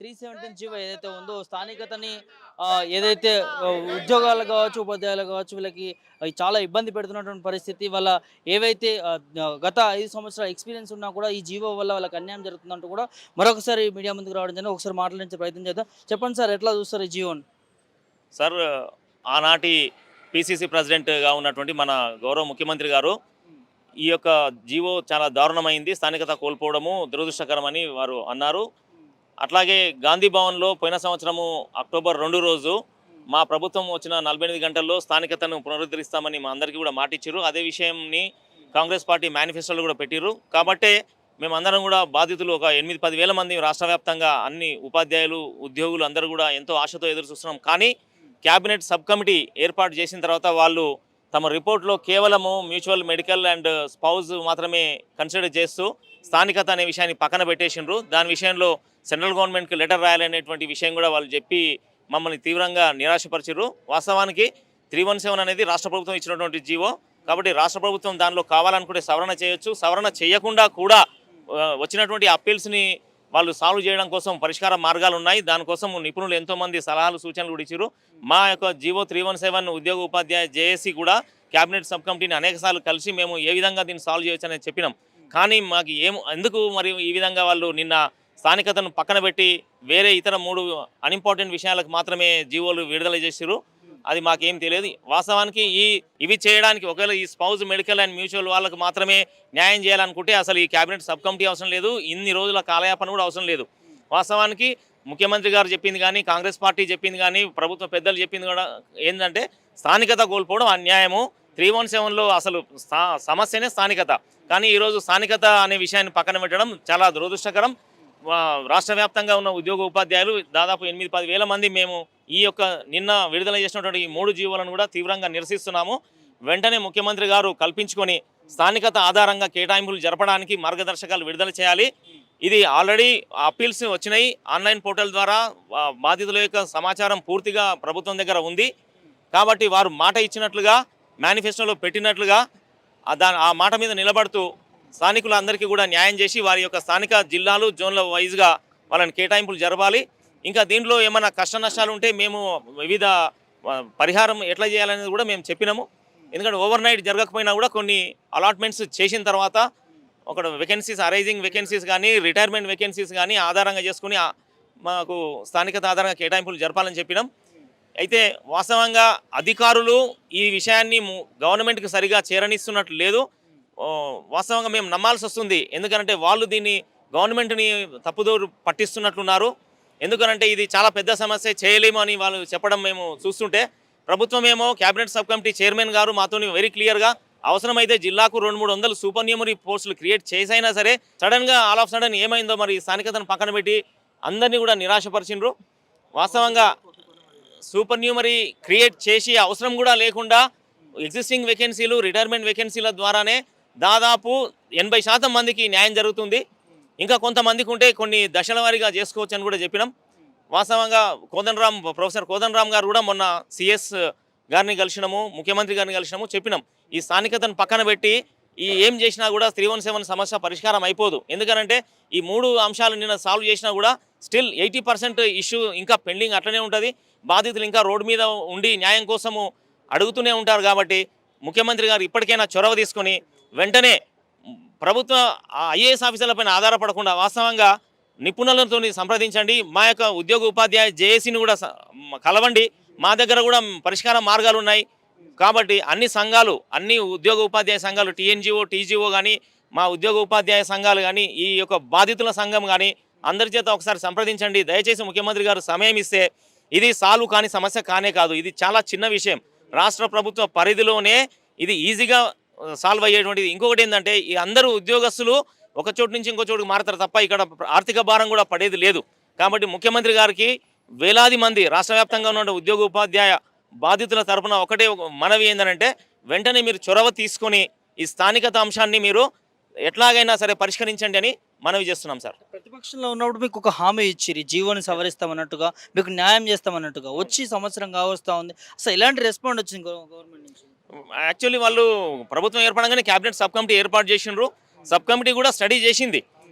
317 GO ఏదైతే ఉందో స్థానికతని ఏదైతే ఉద్యోగాలు కావచ్చు, ఉపాధ్యాయులు కావచ్చు వీళ్ళకి చాలా ఇబ్బంది పెడుతున్నటువంటి పరిస్థితి. వాళ్ళ ఏవైతే గత 5 సంవత్సరాల ఎక్స్‌పీరియన్స్ ఉన్నా కూడా ఈ జీవో వల్ల వాళ్ళకి అన్యాయం జరుగుతుందంటూ కూడా మరొకసారి మీడియా ముందుకు రావడం జరిగింది. ఒకసారి మాట్లాడించే ప్రయత్నం చేద్దాం. చెప్పండి సార్, ఎట్లా చూస్తారు ఈ జీవోని? సార్, ఆనాటి పీసీసీ ప్రెసిడెంట్‌గా ఉన్నటువంటి మన గౌరవ ముఖ్యమంత్రి గారు ఈ యొక్క జీవో చాలా దారుణమైంది, స్థానికత కోల్పోవడము దురదృష్టకరమని వారు అన్నారు. అట్లాగే గాంధీ భవన్‌లో పోయిన సంవత్సరము అక్టోబర్ 2 రోజు మా ప్రభుత్వం వచ్చిన 48 గంటల్లో స్థానికతను పునరుద్ధరిస్తామని మా అందరికీ కూడా మాటిచ్చారు. అదే విషయంని కాంగ్రెస్ పార్టీ మేనిఫెస్టోలో కూడా పెట్టిర్రు. కాబట్టే మేమందరం కూడా బాధితులు ఒక 8-10 వేల మంది రాష్ట్ర వ్యాప్తంగా అన్ని ఉపాధ్యాయులు, ఉద్యోగులు అందరూ కూడా ఎంతో ఆశతో ఎదురు చూస్తున్నాం. కానీ క్యాబినెట్ సబ్ కమిటీ ఏర్పాటు చేసిన తర్వాత వాళ్ళు తమ రిపోర్ట్లో కేవలము మ్యూచువల్, మెడికల్ అండ్ స్పౌజ్ మాత్రమే కన్సిడర్ చేస్తూ స్థానికత అనే విషయాన్ని పక్కన పెట్టేసిండ్రు. దాని విషయంలో సెంట్రల్ గవర్నమెంట్కి లెటర్ రాయాలనేటువంటి విషయం కూడా వాళ్ళు చెప్పి మమ్మల్ని తీవ్రంగా నిరాశపరిచారు. వాస్తవానికి 317 అనేది రాష్ట్ర ప్రభుత్వం ఇచ్చినటువంటి జీవో. కాబట్టి రాష్ట్ర ప్రభుత్వం దానిలో కావాలనుకుంటే సవరణ చేయొచ్చు. సవరణ చేయకుండా కూడా వచ్చినటువంటి అప్పీల్స్ని వాళ్ళు సాల్వ్ చేయడం కోసం పరిష్కార మార్గాలు ఉన్నాయి. దానికోసం నిపుణులు ఎంతోమంది సలహాలు, సూచనలు కూడా ఇచ్చారు. మా యొక్క జీవో 317 ఉద్యోగ ఉపాధ్యాయ జేఏసీ కూడా క్యాబినెట్ సబ్ కమిటీని అనేకసార్లు కలిసి మేము ఏ విధంగా దీన్ని సాల్వ్ చేయొచ్చు అనేది చెప్పినాం. కానీ మాకు ఎందుకు మరి ఈ విధంగా వాళ్ళు నిన్న స్థానికతను పక్కన పెట్టి వేరే ఇతర 3 అన్ఇంపార్టెంట్ విషయాలకు మాత్రమే జీవోలు విడుదల చేశారు. అది మాకేం తెలియదు. వాస్తవానికి ఇవి చేయడానికి ఒకవేళ ఈ స్పౌజ్, మెడికల్ అండ్ మ్యూచువల్ వాళ్ళకు మాత్రమే న్యాయం చేయాలనుకుంటే అసలు ఈ క్యాబినెట్ సబ్ కమిటీ అవసరం లేదు, ఇన్ని రోజుల కాలయాపన కూడా అవసరం లేదు. వాస్తవానికి ముఖ్యమంత్రి గారు చెప్పింది కానీ, కాంగ్రెస్ పార్టీ చెప్పింది కానీ, ప్రభుత్వ పెద్దలు చెప్పింది కూడా ఏంటంటే స్థానికత కోల్పోవడం అన్యాయము. 317లో అసలు సమస్యనే స్థానికత. కానీ ఈరోజు స్థానికత అనే విషయాన్ని పక్కన పెట్టడం చాలా దురదృష్టకరం. రాష్ట్ర వ్యాప్తంగా ఉన్న ఉద్యోగ ఉపాధ్యాయులు దాదాపు 8-10 వేల మంది మేము ఈ యొక్క నిన్న విడుదల చేసినటువంటి ఈ 3 జీవోలను కూడా తీవ్రంగా నిరసిస్తున్నాము. వెంటనే ముఖ్యమంత్రి గారు కల్పించుకొని స్థానికత ఆధారంగా కేటాయింపులు జరపడానికి మార్గదర్శకాలు విడుదల చేయాలి. ఇది ఆల్రెడీ అప్పీల్స్ వచ్చినాయి. ఆన్లైన్ పోర్టల్ ద్వారా బాధితుల యొక్క సమాచారం పూర్తిగా ప్రభుత్వం దగ్గర ఉంది. కాబట్టి వారు మాట ఇచ్చినట్లుగా, మేనిఫెస్టోలో పెట్టినట్లుగా ఆ మాట మీద నిలబడుతూ స్థానికులందరికీ కూడా న్యాయం చేసి వారి యొక్క స్థానిక జిల్లాలు, జోన్ల వైజ్గా వాళ్ళని కేటాయింపులు జరపాలి. ఇంకా దీంట్లో ఏమైనా కష్ట నష్టాలు ఉంటే మేము వివిధ పరిహారం ఎట్లా చేయాలనేది కూడా మేము చెప్పినాము. ఎందుకంటే ఓవర్ నైట్ జరగకపోయినా కూడా కొన్ని అలాట్మెంట్స్ చేసిన తర్వాత ఒక వేకెన్సీస్, అరైజింగ్ వేకెన్సీస్ కానీ, రిటైర్మెంట్ వేకెన్సీస్ కానీ ఆధారంగా చేసుకుని మాకు స్థానికత ఆధారంగా కేటాయింపులు జరపాలని చెప్పినాం. అయితే వాస్తవంగా అధికారులు ఈ విషయాన్ని గవర్నమెంట్కి సరిగా చేరనిస్తున్నట్లు లేదు. వాస్తవంగా మేము నమ్మాల్సి వస్తుంది. ఎందుకంటే వాళ్ళు దీన్ని గవర్నమెంట్ని తప్పుదోరు పట్టిస్తున్నట్లున్నారు. ఎందుకనంటే ఇది చాలా పెద్ద సమస్య, చేయలేము అని వాళ్ళు చెప్పడం మేము చూస్తుంటే, ప్రభుత్వం ఏమో క్యాబినెట్ సబ్ కమిటీ చైర్మన్ గారు మాతో వెరీ క్లియర్గా అవసరమైతే జిల్లాకు 200-300 సూపర్ న్యూమరీ పోస్టులు క్రియేట్ చేసైనా సరే సడన్గా ఆల్ ఆఫ్ సడన్ ఏమైందో మరి స్థానికతను పక్కన పెట్టి అందరినీ కూడా నిరాశపరిచిండ్రు. వాస్తవంగా సూపర్ న్యూమరీ క్రియేట్ చేసి అవసరం కూడా లేకుండా ఎగ్జిస్టింగ్ వేకెన్సీలు, రిటైర్మెంట్ వేకెన్సీల ద్వారానే దాదాపు 80% మందికి న్యాయం జరుగుతుంది. ఇంకా కొంతమందికి ఉంటే కొన్ని దశల వారీగా చేసుకోవచ్చు అని కూడా చెప్పినాం. వాస్తవంగా ప్రొఫెసర్ కోదండరామ్ గారు కూడా మొన్న సిఎస్ గారిని కలిసినాము, ముఖ్యమంత్రి గారిని కలిసినాము, చెప్పినాం ఈ స్థానికతను పక్కన పెట్టి ఏం చేసినా కూడా 317 సమస్య పరిష్కారం అయిపోదు. ఎందుకంటే ఈ 3 అంశాలు నిన్న సాల్వ్ చేసినా కూడా స్టిల్ 80% ఇష్యూ ఇంకా పెండింగ్ అట్లనే ఉంటుంది. బాధితులు ఇంకా రోడ్డు మీద ఉండి న్యాయం కోసము అడుగుతూనే ఉంటారు. కాబట్టి ముఖ్యమంత్రి గారు ఇప్పటికైనా చొరవ తీసుకొని వెంటనే ప్రభుత్వ ఐఏఎస్ ఆఫీసర్లపైన ఆధారపడకుండా వాస్తవంగా నిపుణులతో సంప్రదించండి. మా యొక్క ఉద్యోగ ఉపాధ్యాయ జేఏసీని కూడా కలవండి. మా దగ్గర కూడా పరిష్కార మార్గాలు ఉన్నాయి. కాబట్టి అన్ని సంఘాలు, అన్ని ఉద్యోగ ఉపాధ్యాయ సంఘాలు, టీఎన్జిఓ, టీజీఓ కానీ, మా ఉద్యోగ ఉపాధ్యాయ సంఘాలు కానీ, ఈ యొక్క బాధితుల సంఘం కానీ అందరి చేత ఒకసారి సంప్రదించండి. దయచేసి ముఖ్యమంత్రి గారు సమయం ఇస్తే ఇది సాల్వ్ కాని సమస్య కానే కాదు. ఇది చాలా చిన్న విషయం. రాష్ట్ర ప్రభుత్వ పరిధిలోనే ఇది ఈజీగా సాల్వ్ అయ్యేటువంటిది. ఇంకొకటి ఏంటంటే ఈ అందరూ ఉద్యోగస్తులు ఒక చోటు నుంచి ఇంకో చోటుకు మారుతారు తప్ప ఇక్కడ ఆర్థిక భారం కూడా పడేది లేదు. కాబట్టి ముఖ్యమంత్రి గారికి వేలాది మంది రాష్ట్ర వ్యాప్తంగా ఉన్న ఉద్యోగ ఉపాధ్యాయ బాధితుల తరఫున ఒకటే మనవి ఏంటంటే వెంటనే మీరు చొరవ తీసుకొని ఈ స్థానికత అంశాన్ని మీరు ఎట్లాగైనా సరే పరిష్కరించండి అని మనవి చేస్తున్నాం సార్. ప్రతిపక్షంలో ఉన్నప్పుడు మీకు ఒక హామీ ఇచ్చిరి, జీవోని సవరిస్తామన్నట్టుగా, మీకు న్యాయం చేస్తామన్నట్టుగా. వచ్చి సంవత్సరం కావస్తా ఉంది, అసలు ఎలాంటి రెస్పాండ్ వచ్చింది గవర్నమెంట్ నుంచి? యాక్చువల్లీ వాళ్ళు ప్రభుత్వం ఏర్పడగానే క్యాబినెట్ సబ్ కమిటీ ఏర్పాటు చేసిండ్రు. సబ్ కమిటీ కూడా స్టడీ చేసింది,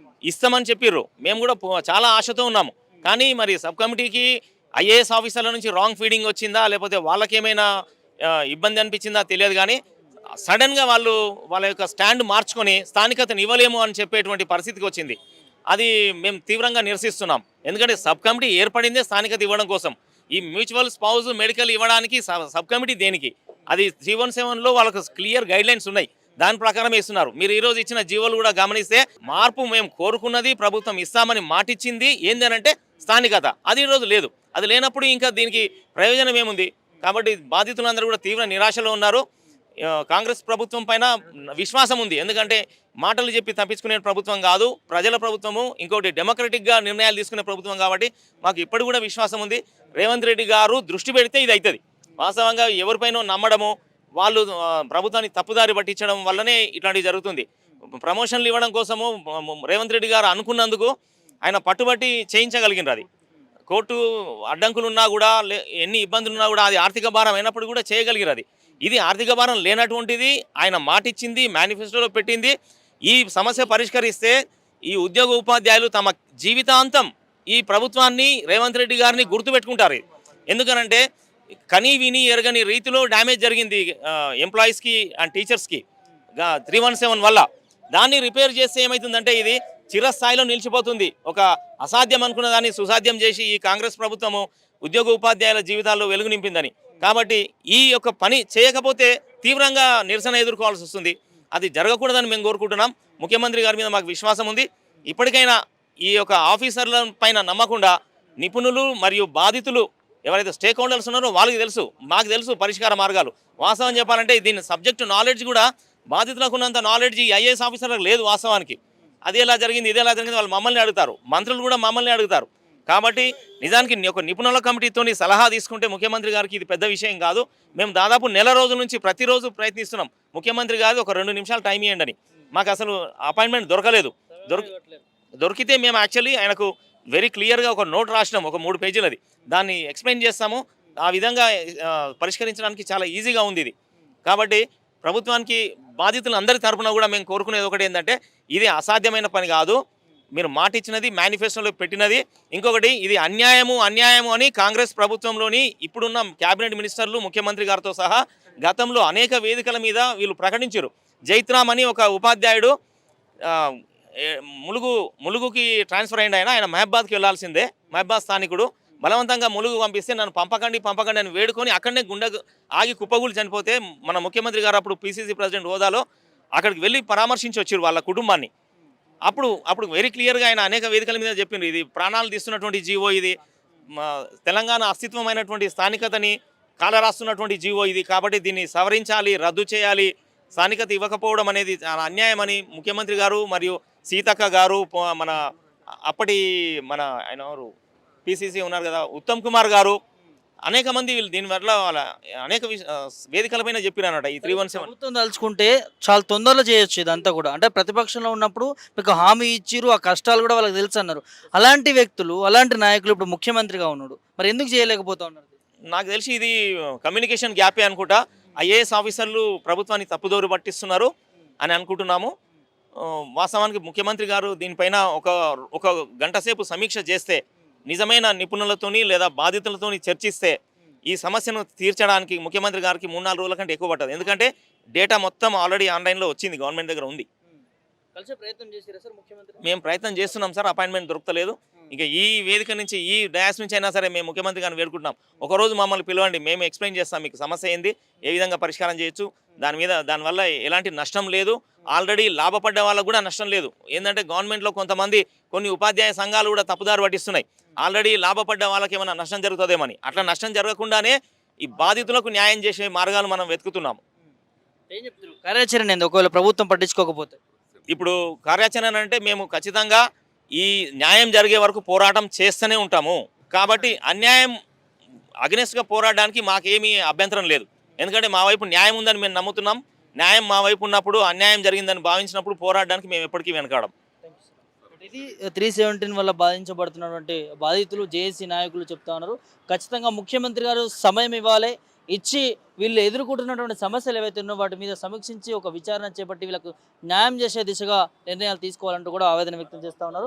ఇస్తామని చెప్పిర్రు. మేము కూడా చాలా ఆశతో ఉన్నాము. కానీ మరి సబ్ కమిటీకి ఐఏఎస్ ఆఫీసర్ల నుంచి రాంగ్ ఫీడింగ్ వచ్చిందా లేకపోతే వాళ్ళకేమైనా ఇబ్బంది అనిపించిందా తెలియదు, కానీ సడన్గా వాళ్ళ యొక్క స్టాండ్ మార్చుకొని స్థానికతను ఇవ్వలేము అని చెప్పేటువంటి పరిస్థితికి వచ్చింది. అది మేము తీవ్రంగా నిరసిస్తున్నాం. ఎందుకంటే సబ్ కమిటీ ఏర్పడిందే స్థానికత ఇవ్వడం కోసం. ఈ మ్యూచువల్ స్పౌజ్ మెడికల్ ఇవ్వడానికి సబ్ కమిటీ దేనికి? అది 317లో వాళ్ళకు క్లియర్ గైడ్లైన్స్ ఉన్నాయి, దాని ప్రకారం ఇస్తున్నారు. మీరు ఈరోజు ఇచ్చిన జీవోలు కూడా గమనిస్తే మార్పు మేము కోరుకున్నది, ప్రభుత్వం ఇస్తామని మాటిచ్చింది ఏందనంటే స్థానికత. అది ఈరోజు లేదు. అది లేనప్పుడు ఇంకా దీనికి ప్రయోజనం ఏముంది? కాబట్టి బాధితులందరూ కూడా తీవ్ర నిరాశలో ఉన్నారు. కాంగ్రెస్ ప్రభుత్వం పైన విశ్వాసం ఉంది, ఎందుకంటే మాటలు చెప్పి తప్పించుకునే ప్రభుత్వం కాదు, ప్రజల ప్రభుత్వము, ఇంకోటి డెమోక్రటిక్గా నిర్ణయాలు తీసుకునే ప్రభుత్వం. కాబట్టి మాకు ఇప్పుడు కూడా విశ్వాసం ఉంది. రేవంత్ రెడ్డి గారు దృష్టి పెడితే ఇది అవుతుంది. వాస్తవంగా ఎవరిపైనో నమ్మడము, వాళ్ళు ప్రభుత్వాన్ని తప్పుదారి పట్టించడం వల్లనే ఇట్లాంటివి జరుగుతుంది. ప్రమోషన్లు ఇవ్వడం కోసము రేవంత్ రెడ్డి గారు అనుకున్నందుకు ఆయన పట్టుబట్టి చేయించగలిగినారు. అది కోర్టు అడ్డంకులు ఉన్నా కూడా, ఎన్ని ఇబ్బందులు ఉన్నా కూడా, అది ఆర్థిక భారం అయినప్పుడు కూడా చేయగలిగారు. అది ఇది ఆర్థిక భారం లేనటువంటిది. ఆయన మాటిచ్చింది, మేనిఫెస్టోలో పెట్టింది. ఈ సమస్య పరిష్కరిస్తే ఈ ఉద్యోగ ఉపాధ్యాయులు తమ జీవితాంతం ఈ ప్రభుత్వాన్ని, రేవంత్ రెడ్డి గారిని గుర్తుపెట్టుకుంటారు. ఎందుకనంటే కనీ విని ఎరగని రీతిలో డ్యామేజ్ జరిగింది ఎంప్లాయీస్కి అండ్ టీచర్స్కి 317 వల్ల. దాన్ని రిపేర్ చేస్తే ఏమవుతుందంటే ఇది చిరస్థాయిలో నిలిచిపోతుంది. ఒక అసాధ్యం అనుకున్న దాన్ని సుసాధ్యం చేసి ఈ కాంగ్రెస్ ప్రభుత్వము ఉద్యోగ ఉపాధ్యాయుల జీవితాల్లో వెలుగు నింపిందని. కాబట్టి ఈ యొక్క పని చేయకపోతే తీవ్రంగా నిరసన ఎదుర్కోవాల్సి వస్తుంది. అది జరగకూడదని మేము కోరుకుంటున్నాం. ముఖ్యమంత్రి గారి మీద మాకు విశ్వాసం ఉంది. ఇప్పటికైనా ఈ యొక్క ఆఫీసర్ల పైన నమ్మకుండా నిపుణులు మరియు బాధితులు ఎవరైతే స్టేక్ హోల్డర్స్ ఉన్నారో వాళ్ళకి తెలుసు, మాకు తెలుసు పరిష్కార మార్గాలు. వాస్తవం చెప్పాలంటే దీని సబ్జెక్టు నాలెడ్జ్ కూడా బాధితులకు ఉన్నంత నాలెడ్జ్ ఈ ఐఏఎస్ ఆఫీసర్లకు లేదు వాస్తవానికి. అది ఎలా జరిగింది, ఇది ఎలా జరిగింది వాళ్ళు మమ్మల్ని అడుగుతారు, మంత్రులు కూడా మమ్మల్ని అడుగుతారు. కాబట్టి నిజానికి ఒక నిపుణుల కమిటీతో సలహా తీసుకుంటే ముఖ్యమంత్రి గారికి ఇది పెద్ద విషయం కాదు. మేము దాదాపు నెల రోజుల నుంచి ప్రతిరోజు ప్రయత్నిస్తున్నాం, ముఖ్యమంత్రి గారు ఒక 2 నిమిషాలు టైం ఇవ్వండి అని. మాకు అసలు అపాయింట్మెంట్ దొరకలేదు. దొరికితే మేము యాక్చువల్లీ ఆయనకు వెరీ క్లియర్గా ఒక నోట్ రాసినాం, ఒక 3 పేజీలది. దాన్ని ఎక్స్ప్లెయిన్ చేస్తాము. ఆ విధంగా పరిష్కరించడానికి చాలా ఈజీగా ఉంది ఇది. కాబట్టి ప్రభుత్వానికి బాధితులు అందరి తరపున కూడా మేము కోరుకునేది ఒకటి ఏంటంటే, ఇది అసాధ్యమైన పని కాదు. మీరు మాట ఇచ్చినది, మేనిఫెస్టోలో పెట్టినది. ఇంకొకటి ఇది అన్యాయము అని కాంగ్రెస్ ప్రభుత్వంలోని ఇప్పుడున్న క్యాబినెట్ మినిస్టర్లు, ముఖ్యమంత్రి గారితో సహా గతంలో అనేక వేదికల మీద వీళ్ళు ప్రకటించారు. జైత్రామ్ అని ఒక ఉపాధ్యాయుడు ములుగుకి ట్రాన్స్ఫర్ అయ్యింది. ఆయన మహబాద్కి వెళ్లాల్సిందే, మహబాద్ స్థానికుడు. బలవంతంగా ములుగు పంపిస్తే నన్ను పంపకండి అని వేడుకొని అక్కడనే గుండె ఆగి కుప్పగూలు చనిపోతే మన ముఖ్యమంత్రి గారు అప్పుడు పిసిసి ప్రెసిడెంట్ హోదాలో అక్కడికి వెళ్ళి పరామర్శించి వచ్చారు వాళ్ళ కుటుంబాన్ని. అప్పుడు వెరీ క్లియర్గా ఆయన అనేక వేదికల మీద చెప్పిండ్రు, ఇది ప్రాణాలు తీస్తున్నటువంటి జీవో, ఇది తెలంగాణ అస్తిత్వమైనటువంటి స్థానికతని కాలరాస్తున్నటువంటి జీవో ఇది. కాబట్టి దీన్ని సవరించాలి, రద్దు చేయాలి. స్థానికత ఇవ్వకపోవడం అనేది చాలా అన్యాయం అని ముఖ్యమంత్రి గారు మరియు సీతక్క గారు, మన ఆయన పిసిసి ఉన్నారు కదా ఉత్తమ్ కుమార్ గారు, అనేక మంది వీళ్ళు దీనివల్ల వాళ్ళ అనేక వేదికలపైన చెప్పిరన్నమాట. ఈ 317 ప్రభుత్వం తలుచుకుంటే చాలా తొందరలో చేయొచ్చు ఇదంతా కూడా. అంటే ప్రతిపక్షంలో ఉన్నప్పుడు మీకు హామీ ఇచ్చిరు, ఆ కష్టాలు కూడా వాళ్ళకి తెలుసు అన్నారు. అలాంటి వ్యక్తులు, అలాంటి నాయకులు ఇప్పుడు ముఖ్యమంత్రిగా ఉన్నాడు, మరి ఎందుకు చేయలేకపోతా ఉన్నారు? నాకు తెలిసి ఇది కమ్యూనికేషన్ గ్యాపే అనుకుంటా. ఐఏఎస్ ఆఫీసర్లు ప్రభుత్వాన్ని తప్పుదోరు పట్టిస్తున్నారు అని అనుకుంటున్నాము. వాస్తవానికి ముఖ్యమంత్రి గారు దీనిపైన ఒక గంట సేపు సమీక్ష చేస్తే, నిజమైన నిపుణులతోని లేదా బాధితులతోని చర్చిస్తే ఈ సమస్యను తీర్చడానికి ముఖ్యమంత్రి గారికి 3-4 రోజుల కంటే ఎక్కువ పట్టదు. ఎందుకంటే డేటా మొత్తం ఆల్రెడీ ఆన్లైన్లో వచ్చింది, గవర్నమెంట్ దగ్గర ఉంది. కలిసే ప్రయత్నం చేసిరా సార్ ముఖ్యమంత్రి? మేము ప్రయత్నం చేస్తున్నాం సార్, అపాయింట్మెంట్ దొరకలేదు. ఇక ఈ వేదిక నుంచి, ఈ డయాస్ నుంచి అయినా సరే మేము ముఖ్యమంత్రి గారిని వేడుకుంటున్నాం, ఒకరోజు మమ్మల్ని పిలవండి, మేము ఎక్స్ప్లెయిన్ చేస్తాం మీకు సమస్య ఏంది, ఏ విధంగా పరిష్కారం చేయొచ్చు, దానివల్ల ఎలాంటి నష్టం లేదు. ఆల్రెడీ లాభపడ్డ వాళ్ళకు కూడా నష్టం లేదు. ఏంటంటే గవర్నమెంట్లో కొన్ని ఉపాధ్యాయ సంఘాలు కూడా తప్పుదారి పట్టిస్తున్నాయి. ఆల్రెడీ లాభపడ్డ వాళ్ళకి ఏమైనా నష్టం జరుగుతుందేమని. అట్లా నష్టం జరగకుండానే ఈ బాధితులకు న్యాయం చేసే మార్గాలు మనం వెతుకుతున్నాము. ఏం చెప్తారు కార్యాచరణ ఏంది ఒకవేళ ప్రభుత్వం పట్టించుకోకపోతే? ఇప్పుడు కార్యాచరణ అంటే మేము ఖచ్చితంగా ఈ న్యాయం జరిగే వరకు పోరాటం చేస్తూనే ఉంటాము. కాబట్టి అన్యాయం అగెనెస్ట్గా పోరాడడానికి మాకేమీ అభ్యంతరం లేదు. ఎందుకంటే మా వైపు న్యాయం ఉందని మేము నమ్ముతున్నాం. న్యాయం మా వైపు ఉన్నప్పుడు, అన్యాయం జరిగిందని భావించినప్పుడు పోరాడడానికి మేము ఎప్పటికీ వెనకాడం. ఇది 317 వల్ల బాధించబడుతున్నటువంటి బాధితులు, జేఏసీ నాయకులు చెప్తా ఉన్నారు. ఖచ్చితంగా ముఖ్యమంత్రి గారు సమయం ఇచ్చి వీళ్ళు ఎదుర్కొంటున్నటువంటి సమస్యలు ఏవైతే ఉన్నాయో వాటి మీద సమీక్షించి ఒక విచారణ చేపట్టి వీళ్ళకు న్యాయం చేసే దిశగా నిర్ణయాలు తీసుకోవాలంటూ కూడా ఆవేదన వ్యక్తం చేస్తూ ఉన్నారు.